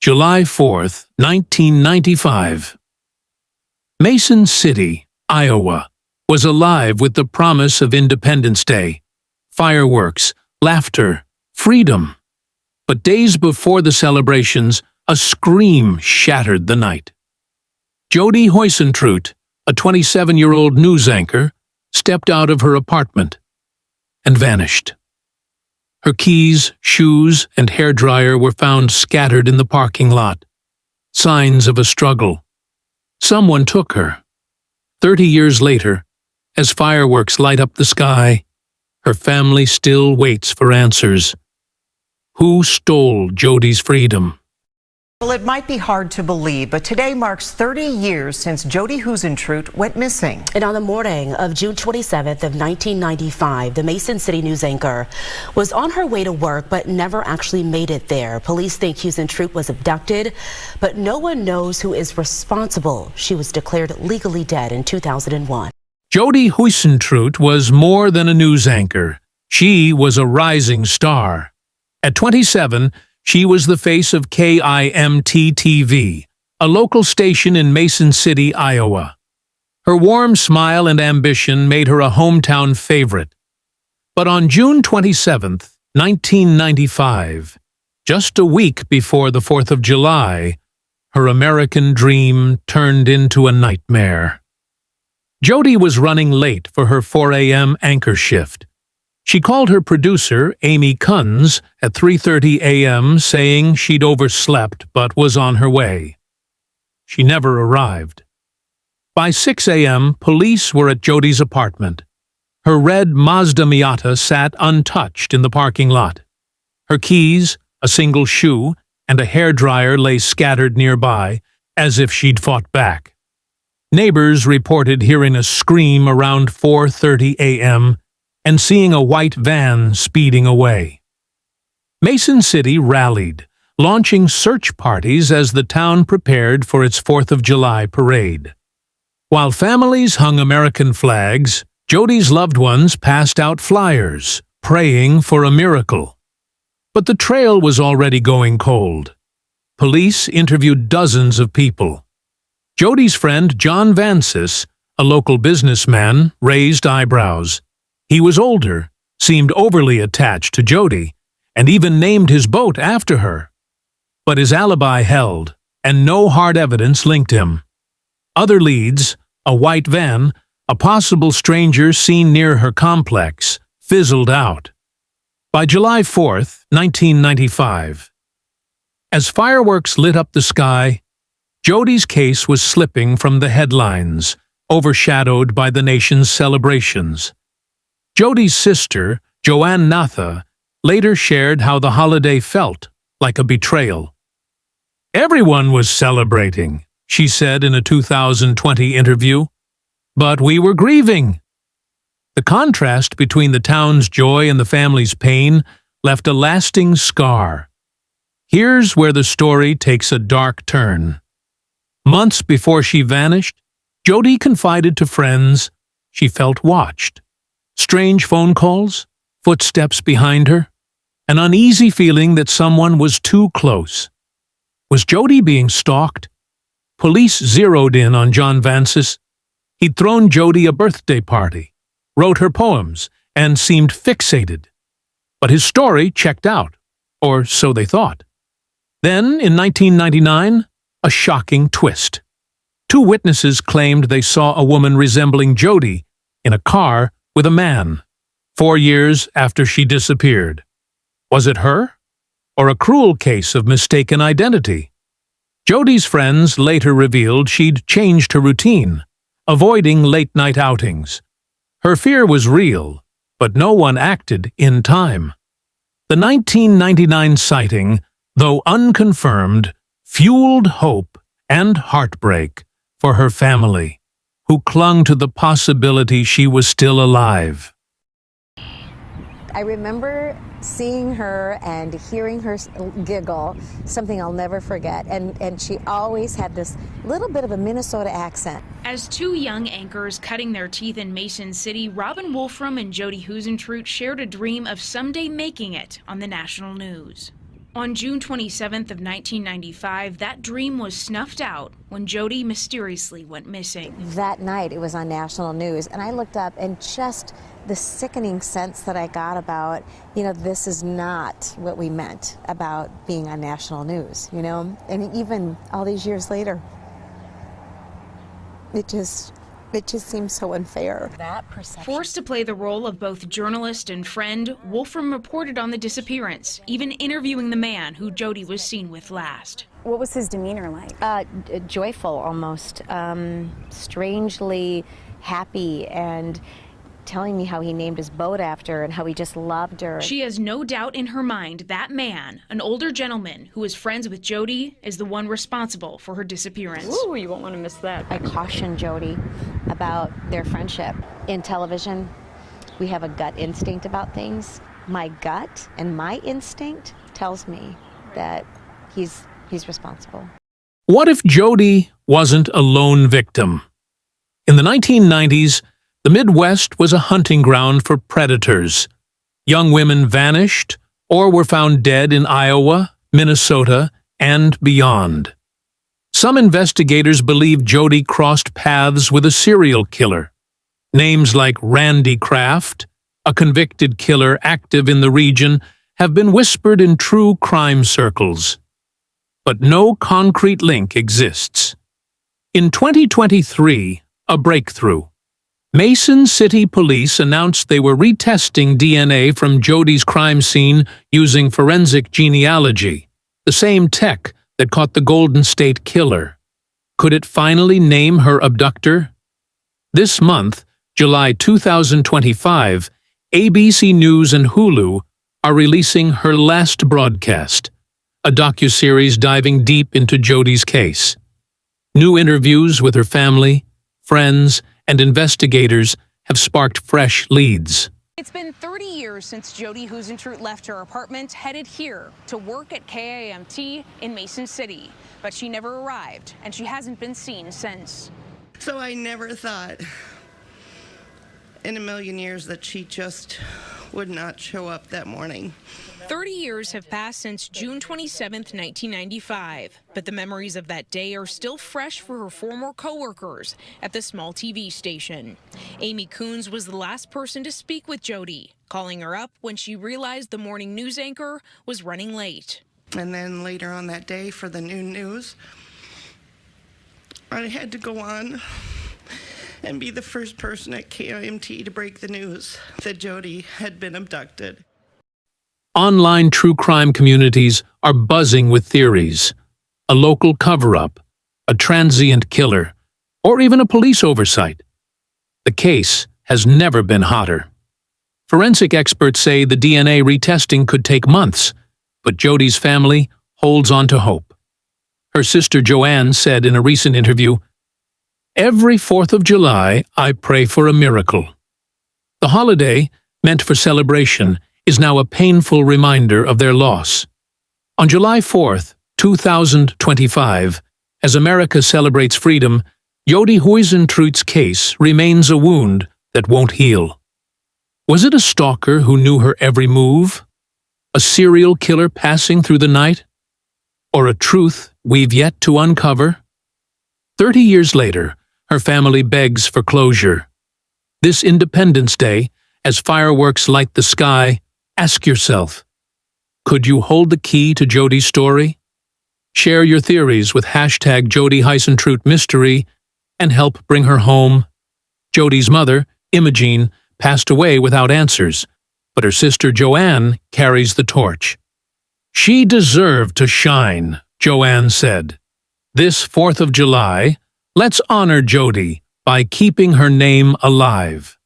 July 4th, 1995. Mason City, Iowa, was alive with the promise of Independence Day, fireworks, laughter, freedom. But days before the celebrations, a scream shattered the night. Jodi Huisentruit, a 27-year-old news anchor, stepped out of her apartment and vanished. Her keys, shoes, and hairdryer were found scattered in the parking lot. Signs of a struggle. Someone took her. 30 years later, as fireworks light up the sky, her family still waits for answers. Who stole Jodi's freedom? Well, it might be hard to believe, but today marks 30 years since Jodi Huisentruit went missing. And on the morning of June 27th of 1995, the Mason City news anchor was on her way to work but never actually made it there. Police think Huisentruit was abducted, but no one knows who is responsible. She was declared legally dead in 2001. Jodi Huisentruit was more than a news anchor. She was a rising star. At 27, she was the face of KIMT-TV, a local station in Mason City, Iowa. Her warm smile and ambition made her a hometown favorite. But on June 27, 1995, just a week before the 4th of July, her American dream turned into a nightmare. Jodi was running late for her 4 a.m. anchor shift. She called her producer, Amy Kunz, at 3:30 a.m. saying she'd overslept but was on her way. She never arrived. By 6 a.m., police were at Jodi's apartment. Her red Mazda Miata sat untouched in the parking lot. Her keys, a single shoe, and a hairdryer lay scattered nearby, as if she'd fought back. Neighbors reported hearing a scream around 4:30 a.m., and seeing a white van speeding away. Mason City rallied, launching search parties as the town prepared for its 4th of July parade. While families hung American flags, Jodi's loved ones passed out flyers, praying for a miracle. But the trail was already going cold. Police interviewed dozens of people. Jodi's friend John Vansis, a local businessman, raised eyebrows. He was older, seemed overly attached to Jodi, and even named his boat after her. But his alibi held, and no hard evidence linked him. Other leads, a white van, a possible stranger seen near her complex, fizzled out. By July 4th, 1995, as fireworks lit up the sky, Jodi's case was slipping from the headlines, overshadowed by the nation's celebrations. Jodi's sister, Joanne Natha, later shared how the holiday felt like a betrayal. "Everyone was celebrating," she said in a 2020 interview, "but we were grieving." The contrast between the town's joy and the family's pain left a lasting scar. Here's where the story takes a dark turn. Months before she vanished, Jodi confided to friends she felt watched. Strange phone calls, footsteps behind her, an uneasy feeling that someone was too close. Was Jodi being stalked? Police zeroed in on John Vansis. He'd thrown Jodi a birthday party, wrote her poems, and seemed fixated. But his story checked out, or so they thought. Then, in 1999, a shocking twist. 2 witnesses claimed they saw a woman resembling Jodi in a car with a man, 4 years after she disappeared. Was it her? Or a cruel case of mistaken identity? Jodi's friends later revealed she'd changed her routine, avoiding late-night outings. Her fear was real, but no one acted in time. The 1999 sighting, though unconfirmed, fueled hope and heartbreak for her family, who clung to the possibility she was still alive. I remember seeing her and hearing her giggle, something I'll never forget. And she always had this little bit of a Minnesota accent. As 2 young anchors cutting their teeth in Mason City, Robin Wolfram and Jodi Huisentruit shared a dream of someday making it on the national news. On June 27th of 1995, that dream was snuffed out when Jodi mysteriously went missing. That night, it was on national news, and I looked up, and just the sickening sense that I got about, this is not what we meant about being on national news, and even all these years later, it just seems so unfair. That perception. Forced to play the role of both journalist and friend, Wolfram reported on the disappearance, even interviewing the man who Jodi was seen with last. What was his demeanor like? Joyful, almost, strangely happy, and telling me how he named his boat after her and how he just loved her. She has no doubt in her mind that man, an older gentleman who is friends with Jodi, is the one responsible for her disappearance. Ooh, you won't want to miss that. I caution Jodi about their friendship. In television, we have a gut instinct about things. My gut and my instinct tells me that he's responsible. What if Jodi wasn't a lone victim? In the 1990s, the Midwest was a hunting ground for predators. Young women vanished or were found dead in Iowa, Minnesota, and beyond. Some investigators believe Jodi crossed paths with a serial killer. Names like Randy Kraft, a convicted killer active in the region, have been whispered in true crime circles. But no concrete link exists. In 2023, a breakthrough. Mason City Police announced they were retesting DNA from Jodi's crime scene using forensic genealogy, the same tech that caught the Golden State Killer. Could it finally name her abductor? This month, July 2025, ABC News and Hulu are releasing Her Last Broadcast, a docuseries diving deep into Jodi's case. New interviews with her family, friends, and investigators have sparked fresh leads. It's been 30 years since Jodi Huisentruit left her apartment, headed here to work at KIMT in Mason City. But she never arrived, and she hasn't been seen since. So I never thought in a million years that she just would not show up that morning. 30 years have passed since June 27, 1995, but the memories of that day are still fresh for her former coworkers at the small TV station. Amy Coons was the last person to speak with Jodi, calling her up when she realized the morning news anchor was running late. And then later on that day for the noon news, I had to go on and be the first person at KIMT to break the news that Jodi had been abducted. Online true crime communities are buzzing with theories. A local cover-up, a transient killer, or even a police oversight. The case has never been hotter. Forensic experts say the DNA retesting could take months, but Jodi's family holds on to hope. Her sister Joanne said in a recent interview, "Every 4th of July, I pray for a miracle." The holiday, meant for celebration, is now a painful reminder of their loss. On July 4th, 2025, as America celebrates freedom, Jodi Huisentruit's case remains a wound that won't heal. Was it a stalker who knew her every move? A serial killer passing through the night? Or a truth we've yet to uncover? 30 years later, her family begs for closure. This Independence Day, as fireworks light the sky, ask yourself, could you hold the key to Jodi's story? Share your theories with hashtag Jodi Huisentruit Mystery and help bring her home. Jodi's mother, Imogene, passed away without answers, but her sister Joanne carries the torch. She deserved to shine, Joanne said. This 4th of July, let's honor Jodi by keeping her name alive.